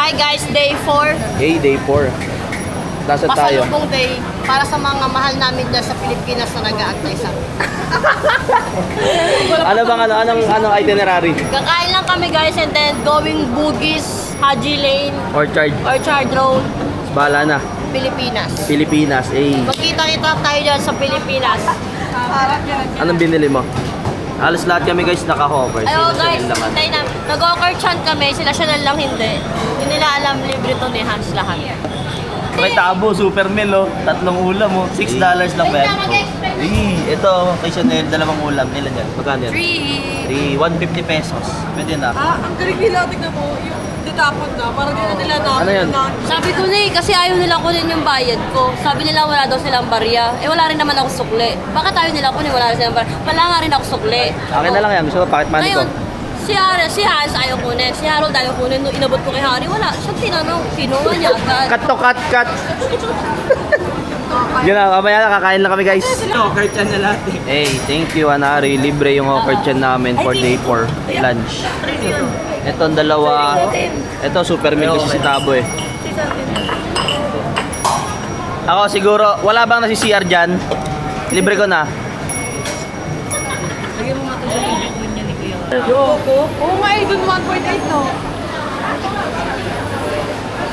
Hi guys, day 4. Hey, day 4. Nasa tayo? Pasalubong day para sa mga mahal namin dyan sa Pilipinas na nag-aantay sa amin. Ano bang anong itinerary? Kakain lang kami guys and then going Bugis, Haji Lane, Orchard Road, Bahala na. Pilipinas. Pilipinas, eh. Magkita-kita tayo dyan sa Pilipinas. Anong binili mo? Halos lahat kami guys naka-cover. Ayo guys, Chanel naman. hintay na. Nag-offer chan kami, sila Chanel lang hindi. Hindi nila alam libre to ni Hans lahat. May tabo, super meal oh. 3 ulam oh. $6 lang ba yan? Ito, kay Chanel, 2 ulam. Ilan yan? Magkano yan? 3. 150 pesos. Pwede na. Ang galing nila, tignan mo, yung ditapon na, parang di na nila na. Ano yan? Sabi ko na kasi ayaw nila kunin yung bayad ko. Sabi nila wala daw silang barya. Wala rin naman ako sukli. Bakit ayaw nila kunin? Wala rin silang barya. Wala nga rin ako sukli. Akin na lang yan. Gusto ko, pocket money ko. Ngayon, si Hans ayaw kunin. Si Harold ayaw kunin. Nung inabot ko kay Harry, wala. Siya tinanong, kinuha niya agad. Cut to cut. Yun na, mamaya na, kakain lang kami guys. Hawker chan na lahat eh. Hey, thank you Anari. Libre yung offer chan namin for day 4 lunch. Ito ang dalawa. Ito super meal kasi si Tabo eh. Ako siguro, wala bang nasi-CR dyan? Libre ko na. Oo nga eh, dun 1.8 no.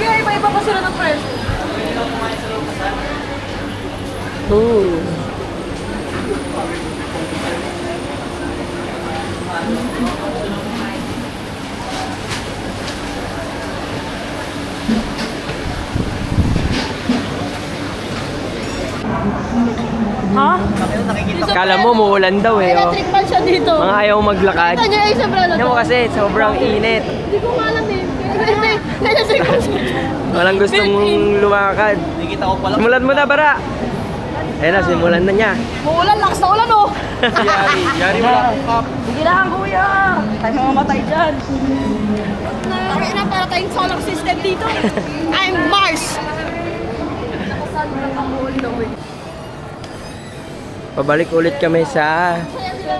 Kaya iba-iba pa sila ng presyo. Ha? Kala mo muulan daw eh. Oh. Electric fan siya dito. Mga ayaw maglakad. Kita niya ay sobrang Tingnan mo kasi, sobrang init. Hindi ko nga alam eh. Electric fan siya. Walang gustong lumakad. Nakikita ko pala. Simulan mo na, Bara. Ayun na, simulan na niya. Muulan, lakas na ulan oh. Yari mo lang. Hindi lang kuya. Tayo mamamatay dyan. Nakakain na para tayong solar system dito. I'm Mars. Pabalik ulit kami sa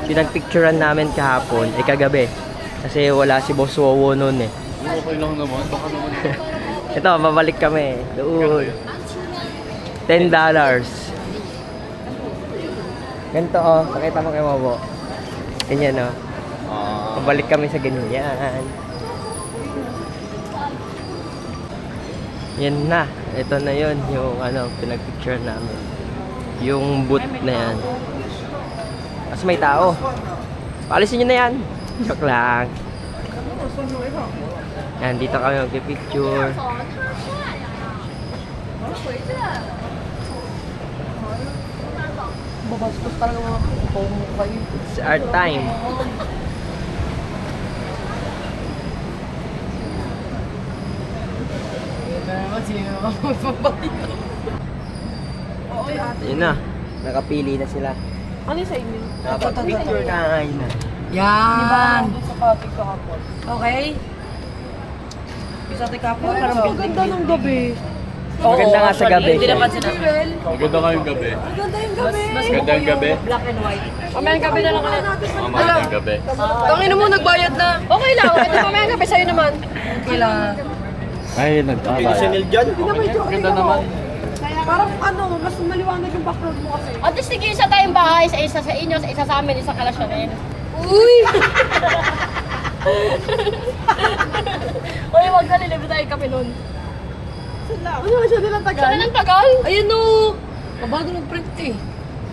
pinagpicturean namin kahapon, kagabi. Kasi wala si Boss Wowo noon eh. Okay lang naman, baka naman. Ito, babalik kami. Doon. $10. Ganito oh, pakita mo kay Wowo. Ganyan oh. Pabalik kami sa ganyan. Yan na. Ito na yun, yung pinagpicture namin. Yung boot na yan. Kasi may tao. Paalisin nyo na yan. Joke lang. Yan, dito kami magpipicture. Babastos talaga mga kayo. It's our time. Yun na. Nakapili na sila. Ano yung sa inyo? Nakapag-picture na. Yan! Okay? Yung sa tikapon, parang ang ganda ng gabi. Maganda nga sa gabi. Hindi naman sila. Maganda ngayong gabi. Maganda yung gabi. Maganda yung gabi. Black and white. Mamayang gabi na lang ulit. Maganda yung gabi. Tangin mo, nagbayad na. Okay lang. Ito mamayang gabi sa'yo naman. Okay lang. Ay, nagkakaya. Chanel dyan. Maganda naman. Parang mas maliwanag yung background mo kasi. At least sige isa tayong bahay, isa sa inyo, isa sa amin, isa kala Chanel. Uy! Uy, wag na lilibre tayo kami nun. Ano ba siya nilang tagal? Chanel ang tagal? Ayun no! Mabago ng print eh.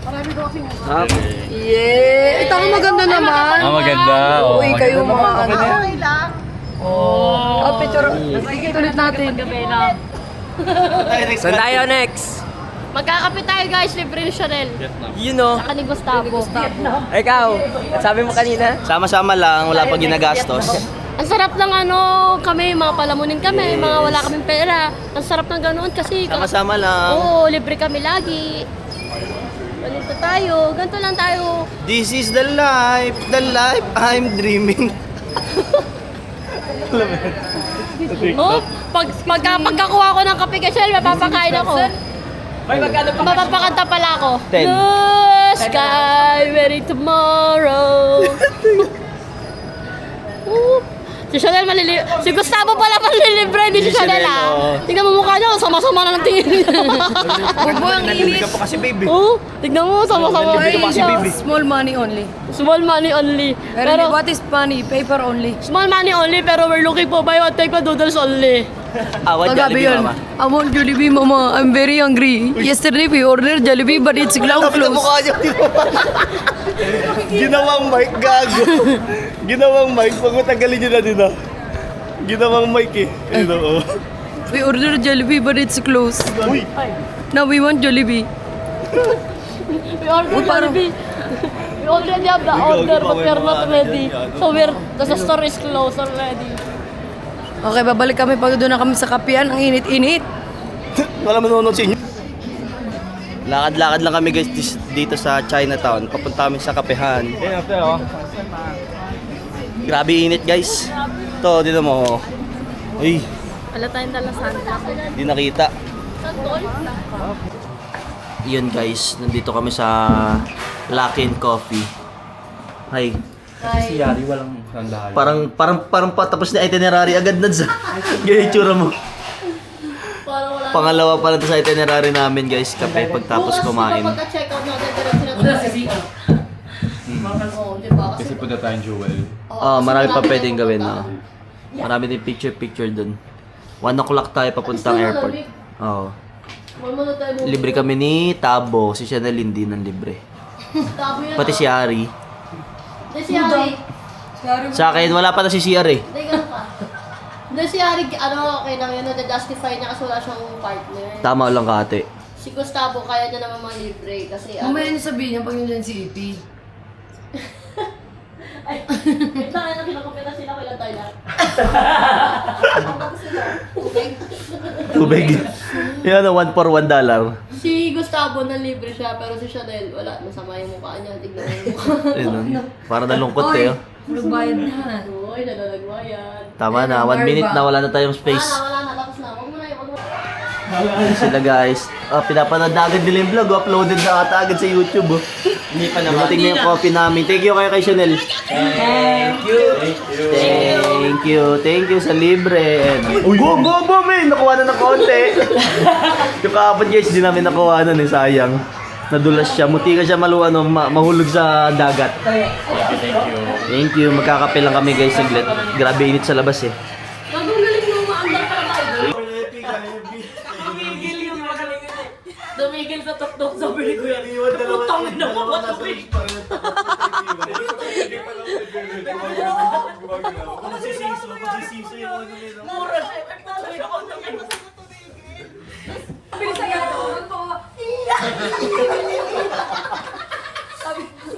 Marami daw kasing Yeah! Ito ang maganda naman. Maganda. Uy, kayo mga ano. Okay lang. Oh, picture. Sige, ulit natin. Gabi na. Saan tayo next? Magkakape tayo guys, libre ni Chanel. You know. Saka ni Gustavo. Ikaw, sabi mo kanina? Sama-sama lang, wala pa ginagastos. Ang sarap ng kami, mga palamunin kami, mga wala kaming pera. Ang sarap ng ganoon kasi... Sama-sama lang. Oo, libre kami lagi. Ganito tayo, ganito lang tayo. This is the life I'm dreaming. Oh, pagkakuha ko ng kape kay Shell, mapapakain ako. Mapapakanta pala ako. 10. The sky ready tomorrow. Si Chanel malilibre. Si Gustavo pala malilibre, hindi si Chanel ah. Tignan mo mukha niya, sama-sama na ng tingin niya. Huwag mo ang inis. pa kasi baby. Oo, tignan mo, sama-sama. Small money only. Small money only. Pero what is money? Paper only. Small money only, pero we're looking for buy one take one noodles only. Awan Pagabi yun. I want Jollibee, mama. I'm very hungry. Yesterday we ordered Jollibee, but it's now closed. Ginawang mic, gago. Ginawang mic, pag matagalin nyo na din ah. Ginawang mic eh. Ayun oo. We ordered Jollibee, but it's closed. Uy! Now we want Jollibee. We ordered Jollibee. We already have the order, but we're not ready. So the store is closed already. Okay, babalik kami pag doon na kami sa kapian. Ang init-init. Wala manonood sa inyo. Lakad-lakad lang kami guys dito sa Chinatown. Papunta kami sa kapehan. Grabe init guys. Ito, dito mo. Uy, Wala tayong dala sunblock. di nakita. Santol? Yun guys, nandito kami sa Lucky and Coffee. Hi. Si Yari walang sandali. Parang patapos na itinerary agad na sa. Ganyan itsura mo. Parang wala. Pangalawa pa lang to sa itinerary namin guys, kape pagtapos kumain. Pagka-check out natin, diretso na wala si CR. Oo, di ba? Kasi punta tayong Jewel. Marami pa pwedeng gawin na. Marami din picture dun. 1 o'clock tayo papuntang airport. Oo. Muna tayo mo. Libre kami ni Tabo, si Chanel hindi ng libre. Tabo yan. Pati si Ari. Hindi si Ari. Sa akin, wala pa na si CR eh. Hindi ganun pa. Hindi si Ari, okay lang yun, na-justify niya kasi wala siyang partner. Tama lang kate. Si Gustavo, kaya niya naman libre kasi Mamaya niyo sabihin niya pag yun si EP. Ay, wait lang, ano, kinakupita sila, kailan tayo lahat. Tubig. Yan, 1 for $1. Si Gustavo, libre siya, pero si Chanel, wala, masama yung mukha niya, tignan mo yung mukha. Ayun, para nalungkot eh. Oh. Nagbayad na. Uy, nalalagwayan. Tama na, 1 minute na, wala na tayong space. Wala na, tapos na. Huwag mo na yun, huwag mo na. Sila guys, pinapanood na agad nila yung vlog, uploaded na ata agad sa YouTube. Oh. Hindi pa naman. Dumating na yung coffee namin. Thank you kay Chanel. Thank you sa libre. Go, man! Nakuha na ng konti. Yung kahapon guys, di namin nakuha na eh, sayang. Nadulas siya, muti ka siya mahulog sa dagat. Thank you. Magkakape lang kami guys saglit. Grabe init sa labas eh. Gagawin galing mo, maandar para tayo. Dumigil sa tuktok, sabi ko yan. Putang ina mo, matubig. Mura siya, putang ina mo,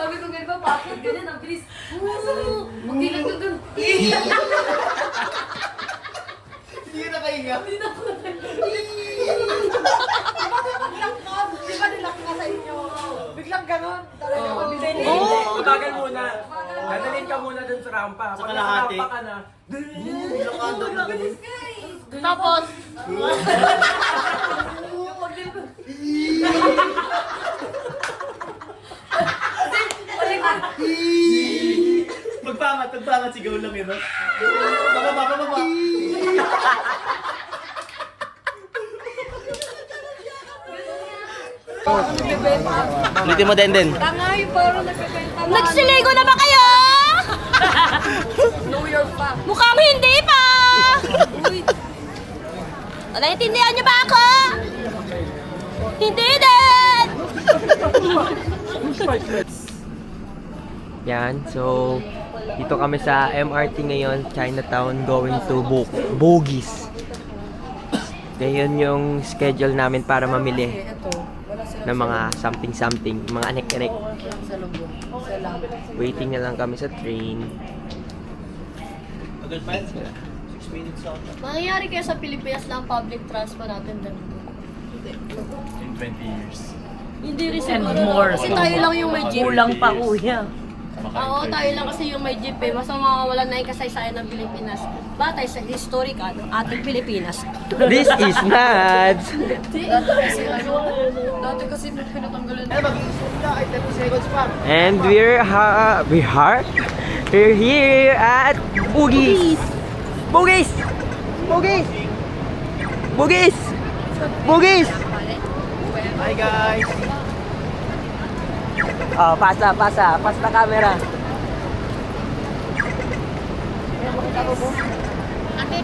Sabi ko ganun ba, bakit ganyan? Ang bilis. Magdilag ka ganun. Hindi na kahinga. Di ba nilak ka sa inyo? Biglang ganun. Talaga mabibili. Bagal muna. Dadalhin ka muna dun sa rampa. Pag nasa kalahati. rampa ka na, Tapos, Pagpangat, sigaw lang yun. Baba. Ulitin mo, Den. Tanga yung parang nagbebenta na. nagsiligo na ba kayo? Know your fact. Mukhang hindi pa! Naiintindihan niyo ba ako? Hindi din! Yan, so dito kami sa MRT ngayon, Chinatown, going to Bugis. Ngayon yung schedule namin para mamili ng mga something, mga anek-anek. Waiting na lang kami sa train. Mangyayari kaya sa Pilipinas na ang public transport natin din. In 20 years. Hindi rin siguro. Kasi tayo lang yung may jeep. Kulang pa kuya. Oo, tayo lang kasi yung may jeep eh. Mas mawawala na yung kasaysayan ng Pilipinas. Batay sa historical ng ating Pilipinas. This is nuts! Dati kasi pinatanggalan. And we're here at Bugis. Bugis! Bugis! Bugis! Bugis! Hi guys! Oh, pasa. Pas na camera.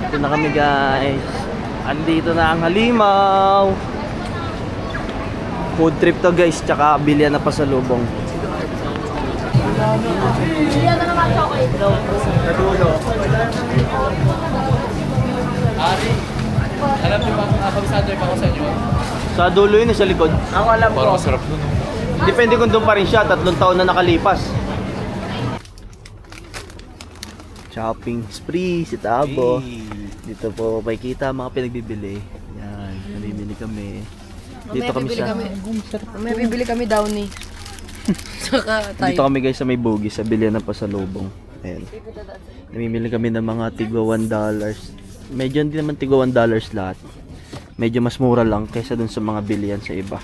Ito na kami guys. Andito na ang Halimaw. Food trip to guys, tsaka bilyan na pasalubong. Alam niyo ba kung kabisado pa ako sa inyo? Sa dulo yun, sa likod. Ang alam ko. Parang masarap nun. Depende kung doon pa rin siya, 3 taon na nakalipas. Shopping spree, si Tabo. Dito po makikita mga pinagbibili. Yan, namimili kami. Dito kami sa May bibili kami downy. Saka tayo. Dito kami guys sa may Bugis, sa bilyan ng pasalubong. Ayan. Namimili kami ng mga tigwa $1. Medyo hindi naman tigwa $1 lahat. Medyo mas mura lang kaysa dun sa mga bilihan sa iba.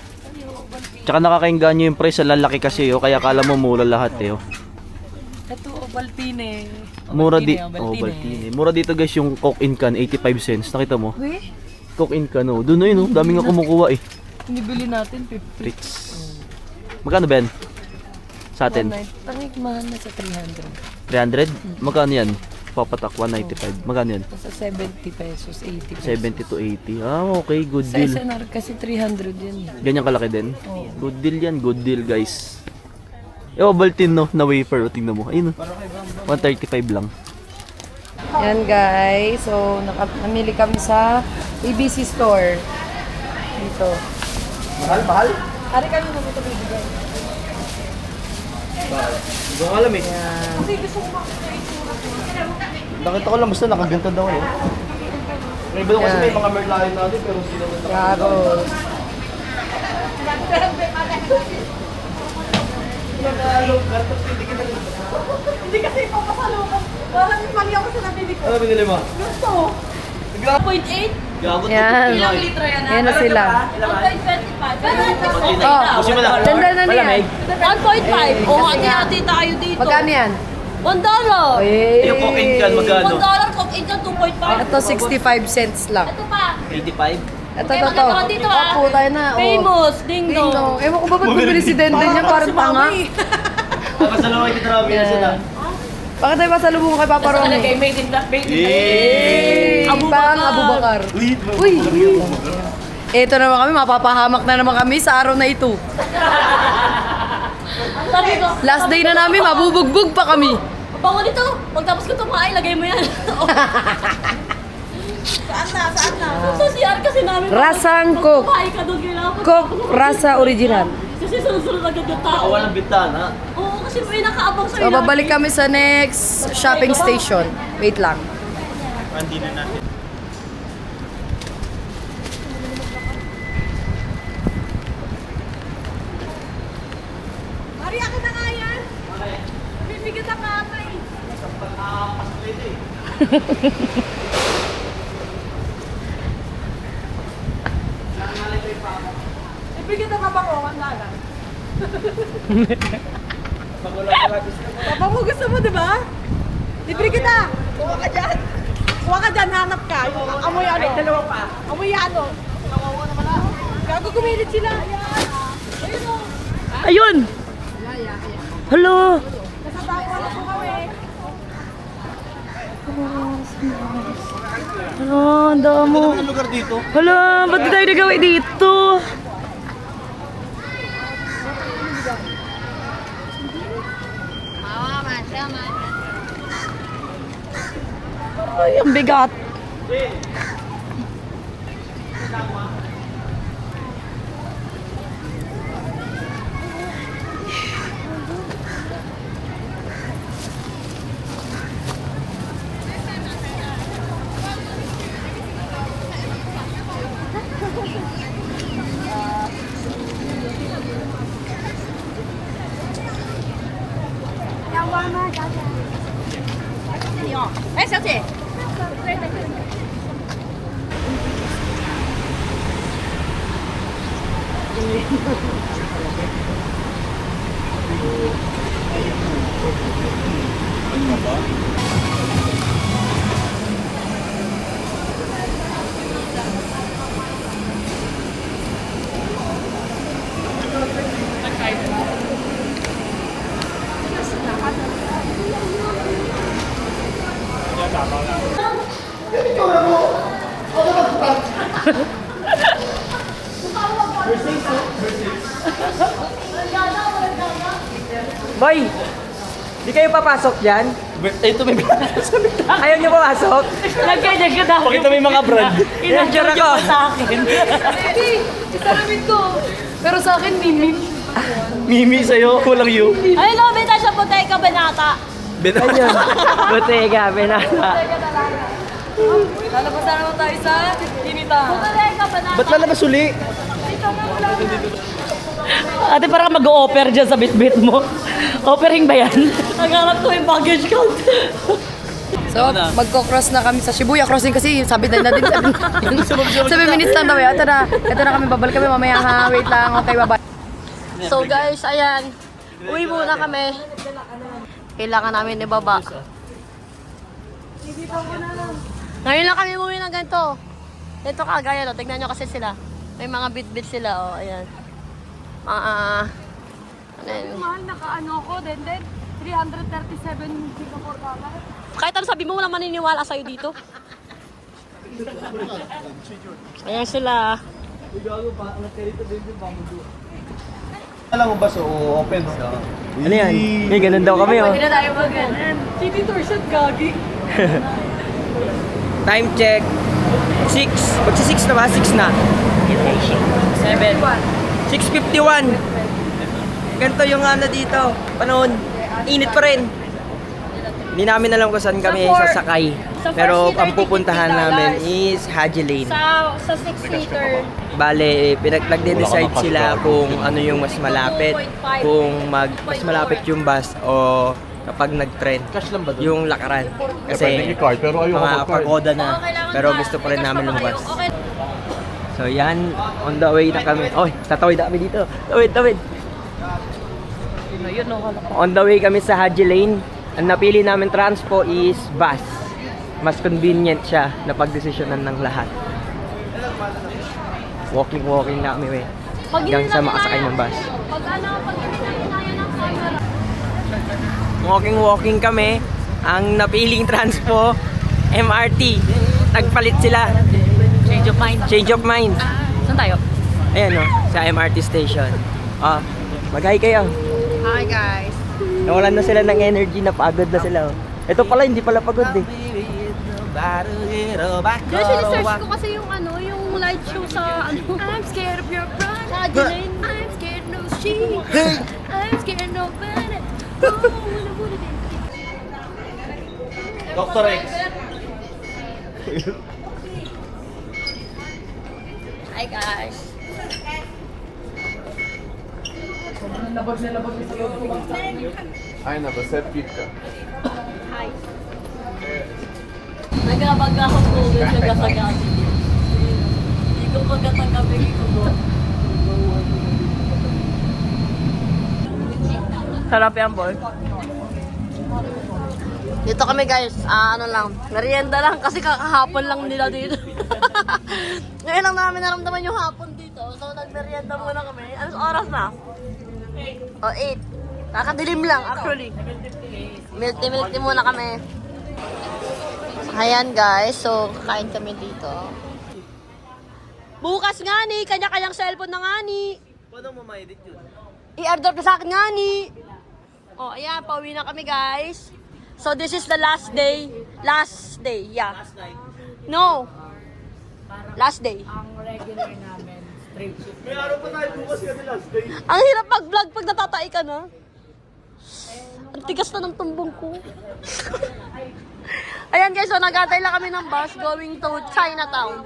Tsaka nakakainganyo yung price, lalaki kasi kaya kala mo mura lahat eh. Ito, Ovaltine. Mura Baltine. Mura dito guys yung Coke in can, 85 cents. Nakita mo? Uy, Coke in can, oh. Doon na yun, oh. Dami nga kumukuha eh. binibili natin 50. Tricks. Magkano Ben? Sa atin? Tangik mahal na sa 300. 300? Magkano yan? Papatak, 195. Magkano yan? Sa 70 pesos, 80 pesos. 70 to 80. Ah, okay. Good Sa deal. SNR kasi 300 yan. Ganyan kalaki din? Oo. Good deal yan. Good deal, guys. Ovaltine, no? Na wafer. O, tingnan mo. Ayun, no? 135 lang. Yan guys, so namili kami sa ABC store. Dito. Mahal? Ari kami naman ito bibigay. Hindi ko alam eh. Nakita ko lang basta nakaganta daw eh. May iba kasi may mga merlion natin pero sila na Carol. Hindi kasi papasalubong. Parang mali ako sa nabili ko. Ano binili mo? Gusto. 0.8? Gago. Yan. Ilang litro yan? Yan na sila. 1.25. Gusto mo na? Ganda na niyan. 1.5. O, hati-hati tayo dito. Magkano yan? $1. Eh. Yung Coke in can magkano? $1 kung income 2.5. Ito 65 cents lang. Ito pa. 85? Ito, Kaya ito. maganda ka dito, ah. Opo, tayo na. oh. Famous. Ding Ding dong. dong. Ewan ko ba ba't bumili si Denden niya? Parang tanga. Pasalaway kita na mabili sila. Bakit tayo pasalubong kay Papa Ronnie? Made in that. Made in Eh! Pang Abubakar. Uy! Ito naman kami, mapapahamak na naman kami sa araw na ito. Sabi ko, Last day na namin, mabubugbog pa kami. bango nito. Pagtapos ko tumain, lagay mo yan. Saan na? Sa CR kasi namin. Rasang Coke. Kumain ka doon kailangan. Coke rasa original. Kasi sunod-sunod agad yung tao. Walang bintana. Oo, kasi may nakaabang sa'yo. So, babalik kami sa next shopping station. Wait lang. Mari, akin na nga yan. Bibigyan na kamay. Bibigyan na kabangongan na lang. Papa mo gusto mo, di ba? Libre kita. Kuha ka dyan. Kuha ka dyan, hanap ka. Amoy ano? Ay, dalawa pa. Amoy ano? Gago kumilit sila. Yan. Ayun o. Ayun! Hello! Nasa bawal na po kami. Ano, ang damo. Anong lugar dito? Hala, ba't tayo nagawa dito? Ay, ang bigat. Eh, 小姐。Boy! Di kayo papasok dyan? Ito may Ayaw niyo papasok? Nagkanya ka daw. Pakita mo yung mga brand. Inandiyan ako. Sa akin. Isalamin ko. Pero sa akin, Mimi. Mimi sa'yo, walang you. Ay, no, benta siya Bottega Veneta. Ayun. Bottega, Veneta. Lalabas na naman tayo sa Inita. Bottega Veneta. Ba't lalabas uli? Ate, parang mag-o-offer dyan sa bit-bit mo. Offering ba yan? Naghanap ko yung baggage count. So, magko-cross na kami sa Shibuya crossing kasi sabi na din 7 minutes lang daw eh. Ito na kami, babalik kami mamaya ha. Wait lang, okay, bye-bye. So guys, ayan. Uwi muna kami. Kailangan namin ibaba. Ngayon lang kami umuwi ng ganito. Ito kagaya, no? Tignan nyo kasi sila. May mga bit-bit sila, oh. Ayan. Ano yun? Mahal, naka-ano ako, then 337 Singapore dollar. Kahit ano sabi mo, wala maniniwala sa'yo dito. Ayan sila. Alam mo ba, so open, no? Ano yan? May ganun daw kami, oh. Hindi na tayo mag-ganun. City tour shot, gagi. Time check. 6. Magsi 6 na ba? 6 na. 7. 6:51. Ganito yung ano dito. Panahon. Init pa rin. Hindi namin alam kung saan kami sasakay. Pero ang pupuntahan namin is Haji Lane. Sa 6-seater. Bale, nagde-decide sila kung ano yung mas malapit. Kung mas malapit yung bus o kapag nag-trend. Yung lakaran. Kasi mga pagoda na. Pero gusto pa rin namin lumabas. So yan, on the way na kami. Oy, tatawid na kami dito. Tawid. On the way kami sa Haji Lane. Ang napili namin transpo is bus. Mas convenient siya na pagdesisyonan ng lahat. Walking na kami, we. Hanggang sa makasakay ng bus. Pag hindi natin kaya ng camera. Walking kami. Ang napiling transpo, MRT. Nagpalit sila. Change of mind. Saan tayo? Ayan, no, sa MRT station. Mag-hi kayo. Hi guys. Nawalan na sila ng energy, napagod na sila. Oh. Ito pala, hindi pala pagod eh. Usually search ko kasi yung yung light show sa I'm scared of your pride. I'm scared no she. I'm scared no bad. Dr. X. Hi guys. Ay, nabasepika. Nagabag ako po sa gasagati. Hindi ko pagkatagabi ko po. Sarap yan, boy. Dito kami guys, ano lang, merienda lang kasi kakahapon lang nila dito. Ngayon lang namin naramdaman yung hapon dito. So nagmerienda muna kami. Anong oras na? 8. Kakadilim lang actually. Milk muna kami. Ayan guys, so kain kami dito. Bukas nga ni, kanya-kanyang cellphone na nga ni. Paano mo ma-edit yun? I-airdrop na sa akin nga ni. Oh, ayan, pauwi na kami guys. So this is the last day. Last day, yeah. Last night. No. Last day. May araw pa tayo bukas kasi last day. Ang hirap mag-vlog pag natatay ka na. Ang tigas na ng tumbong ko. Ayan guys, so nag-atay lang kami ng bus going to Chinatown.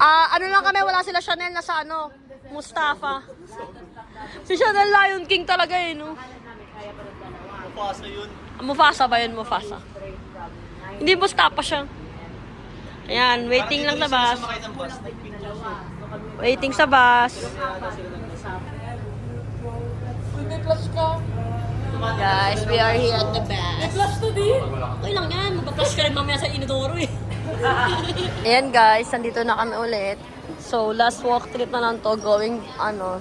Ano lang kami, wala sila Chanel na sa Mustafa. Si Chanel Lion King talaga eh, no? Mufasa yun. Mufasa ba yun? Mufasa. Hindi, Mustafa siya. Ayan, waiting lang sa bus. Waiting sa bus. Guys, we are here at the bus. May flash to din. Okay lang yan. Magpa-flash ka rin mamaya sa Inodoro eh. Ayan guys, nandito na kami ulit. So, last walk trip na lang to going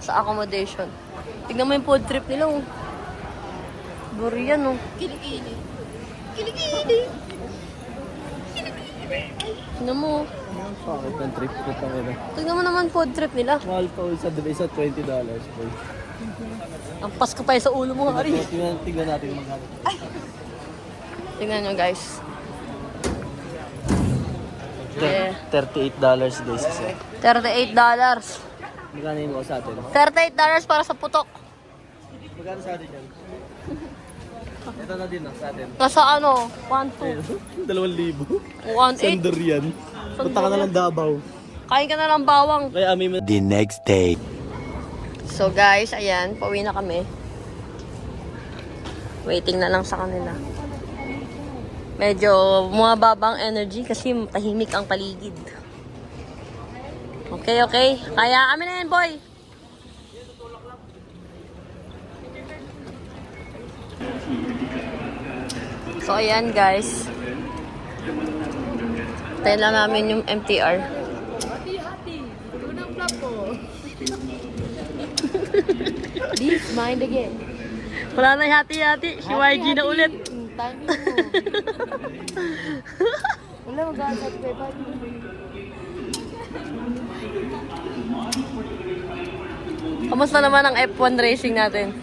sa accommodation. Tignan mo yung food trip nila oh. Durian oh. Kilikili. Kilikili. Kilikili. Tignan mo. Bakit ng trip ko tayo? Tignan mo naman food trip nila. Mahal pa isa, diba? Isa $20, boy. Ang pasko pa sa ulo mo, Hari. Tignan natin magkano. Tignan nyo, guys. Yeah. $38 guys isa. $38. Magkano yun mo sa atin? $38 para sa putok. Magkano sa atin yan? Ito na din sa atin. Nasa ano? 1.2. 2,000. 1.8. Sandor yan. Punta ka na lang Davao. Kain ka na ng bawang. Kaya amin mo. The next day. So guys, ayan, pauwi na kami. Waiting na lang sa kanila. Medyo bumababa ang energy kasi tahimik ang paligid. Okay, okay. Kaya kami na yan, boy. So ayan guys. Tayo lang namin yung MTR. Please mind again. Wala na hati-hati. Si YG na ulit. Wala mag-aasat kay Pati. Kamusta naman ang F1 racing natin?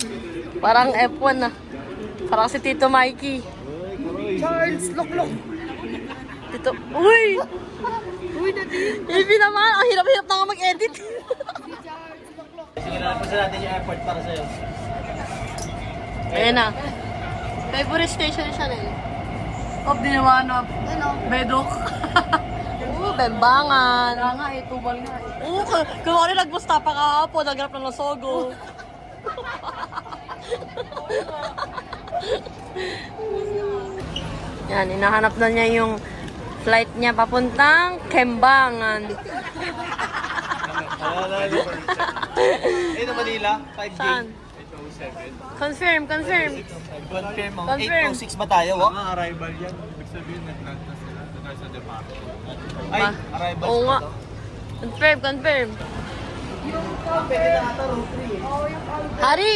Parang F1 na. Parang si Tito Mikey. Charles, look. Tito, uy! Uy, Ibi naman, ang hirap-hirap na nga mag-edit. Sige na, pasa natin yung effort para sa'yo. Ayan na. Favorite station siya na Of Dinawanap. Ano? Bedok. Bembangan. Kaya nga eh, tubal nga eh. Oo, kung ano nagbusta pa kahapon, naghanap ng Losogo. Yan, hinahanap na niya yung flight niya papuntang Kembangan. Ito Manila, 5J. Saan? Confirm. Confirm mo. Confirm. 806 ba tayo? Mga Arrival yan. Ibig sabihin, nag-land na sila. Doon sa departure. Ay, Ba? arrival. Oo nga. Confirm. Hari!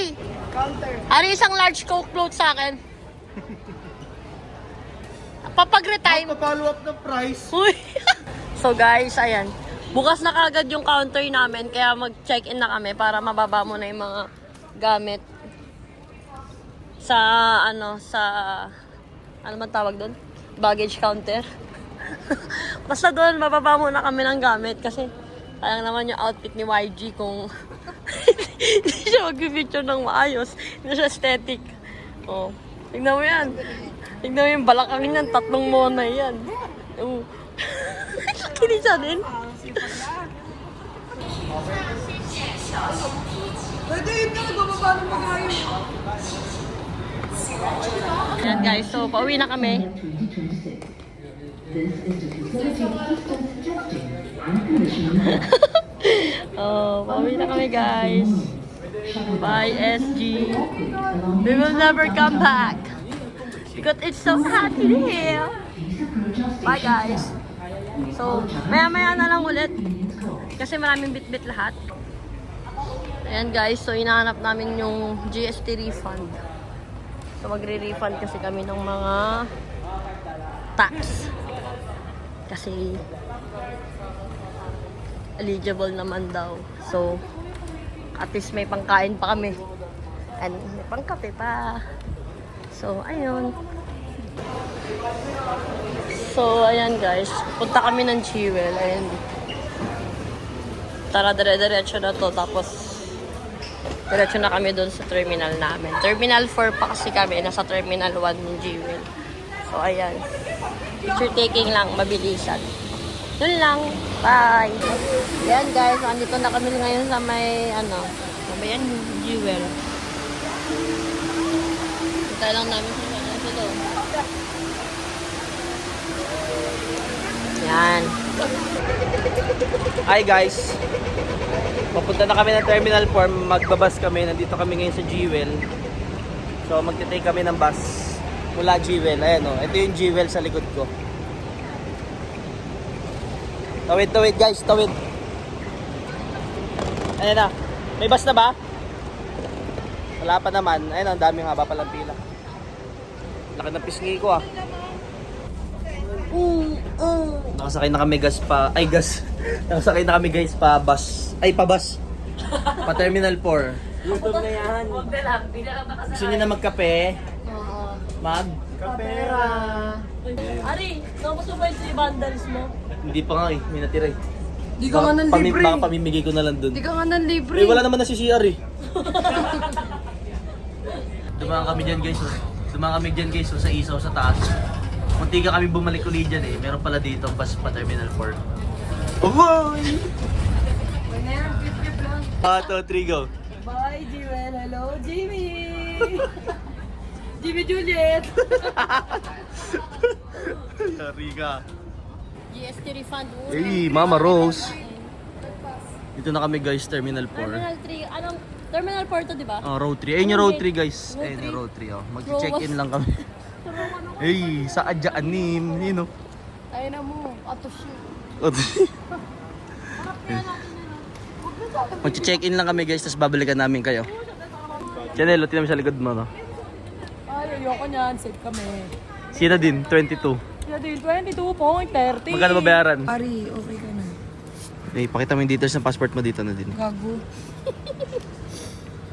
Hari, isang large Coke float sa akin. Papag-retime. Follow up ng price. Uy! So guys, ayan. Bukas na kagad yung counter namin, kaya mag-check-in na kami para mababa mo na yung mga gamit sa ano man tawag doon? Baggage counter. Basta doon, mababa muna kami ng gamit kasi sayang naman yung outfit ni YG kung hindi siya mag-picture ng maayos. Hindi siya aesthetic. Oh, tignan mo yan. Tignan mo yung balakang niyan, 3 mona yan. Oh. Kinis siya din. Pwede yun ka, nagbababa ng magayon. Ayan guys, so pauwi na kami. Oh, pauwi na kami guys. Bye SG. We will never come back. Because it's so hot in here. Bye guys. So, maya-maya na lang ulit. Kasi maraming bit-bit lahat. Ayan guys, so hinahanap namin yung GST refund. So magre-refund kasi kami ng mga tax. Kasi eligible naman daw. So at least may pangkain pa kami. And may pangkape pa. So ayun. So ayan guys, punta kami ng Jewel. Ayan. Tara, dire-diretso na to. Tapos diretso na kami doon sa terminal namin. Terminal 4 pa kasi kami. Nasa terminal 1 ng Jewel. So, ayan. Picture taking lang. Mabilisan. Yun lang. Bye! Ayan guys. Andito na kami ngayon sa may, sabayan, Jewel. Punta lang namin sa doon. Yan. Hi guys. Papunta na kami ng Terminal 4, magbabas kami. Nandito kami ngayon sa Jewel. So magte-take kami ng bus mula Jewel. Ayan o, ito yung Jewel sa likod ko. Tawid guys, tawid. Ayan na. May bus na ba? Wala pa naman. Ayan o, ang daming haba palang pila. Laki ng pisngi ko ah. Nakasakay na kami gas. Nakasakay na kami guys pa bus. Ay, pa bus. Pa Terminal 4. YouTube na yan. Huwag na lang, di na lang nakasakay. Gusto niyo na magkape? Oo. Mag? Kapera. Ari, nakusubayin si vandals mo. Hindi pa nga eh, may natira eh. Di ka nga nang libre. Baka pamimigay ko na lang dun. Di ka nga nang libre. Eh, wala naman na si CR eh. Dumaan kami dyan guys. Dumaan kami dyan guys sa isaw sa taas. Munti ka kami bumalik ulit dyan eh. Meron pala dito bus pa Terminal 4. Ahoy! 1, 2, 3, go. Bye, Jewel. Hello, Jimmy. Jimmy Juliet. Yari ka. GST refund. Hey, Mama Rose. Dito na kami guys, Terminal 4. Terminal 3. Anong Terminal 4 to, di ba? Oh, road 3. Ayun yung road 3 guys. Ayun yung road 3 oh. Mag-check-in lang kami. Hey, sa adjaanim. Yun oh. Ayun na mo. Atos yun. Mag-check-in lang kami guys, tapos babalikan namin kayo. Chanelo, tinan mo sa likod mo no? Ay, ayoko niyan. Save kami. Sina din, 22. Sila din, 22.30. Magkano babayaran? Ari, okay ka na. Eh, pakita mo yung details ng passport mo dito na din. Gago.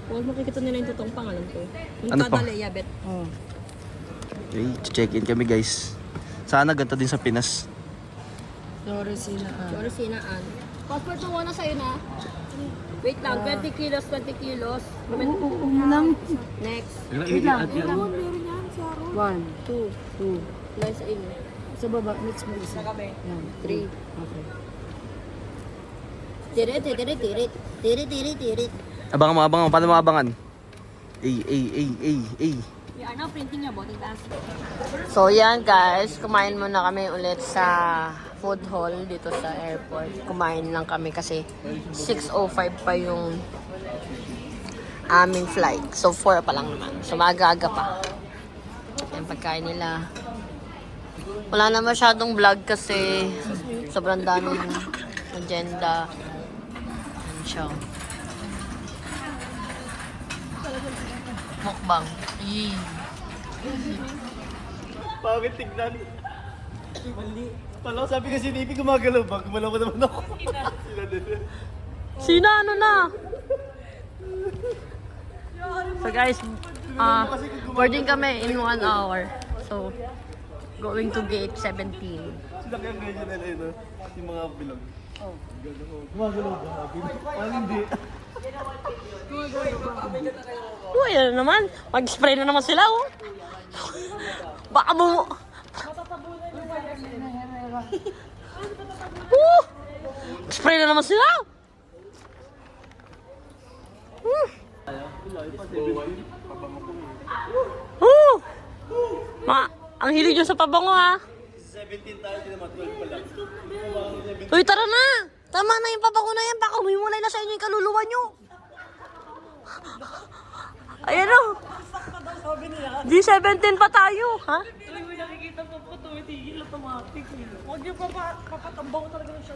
Huwag makikita nila yung totoong pangalan ko. Ano pa? Leia, bet. Oh. Okay, check-in kami guys. Sana ganito din sa Pinas. Sorry, sinaan. Passport mo muna sa'yo na. Wait lang, 20 kilos, 20 kilos. Next. Wait lang. 1, 2, 2. Dahil sa inyo. Sa baba, mix mo isa. Sa kami. 3. Okay. Tirit. Abangan mo. Paano mo abangan? Ay. We are now printing your boarding pass. So yan guys, kumain muna kami ulit sa food hall dito sa airport. Kumain lang kami kasi 6:05 pa yung aming flight. So 4 pa lang naman. So maaga-aga pa. Yung pagkain nila. Wala na masyadong vlog kasi sobrang daming agenda. Yan siya. Mukbang. Yee. Pangit tignan. Mali. Pala, sabi kasi ni Ipi gumagalaw ba? Gumalaw ko naman ako. Sila din. Sino ano na? So guys, boarding kami in 1 hour. So, going to gate 17. Sila kayang ganyan nila yun, no? Yung mga bilog. Oh. Gumagalaw ba? Parang hindi. Uy, ano naman? Mag-spray na naman sila, oh. Baka mo... Spray na naman sila! Ang hilig nyo sa pabango, ha? 17 tayo, hindi naman 12 pa lang. Uy, tara na! Tama na yung pabango na yan. Baka humimulay na sa inyo yung kaluluwa nyo. Ayan o. G17 pa tayo, ha? Nakikita po po, tumitigil automatic. Huwag niyo papatambaw talaga ng siya.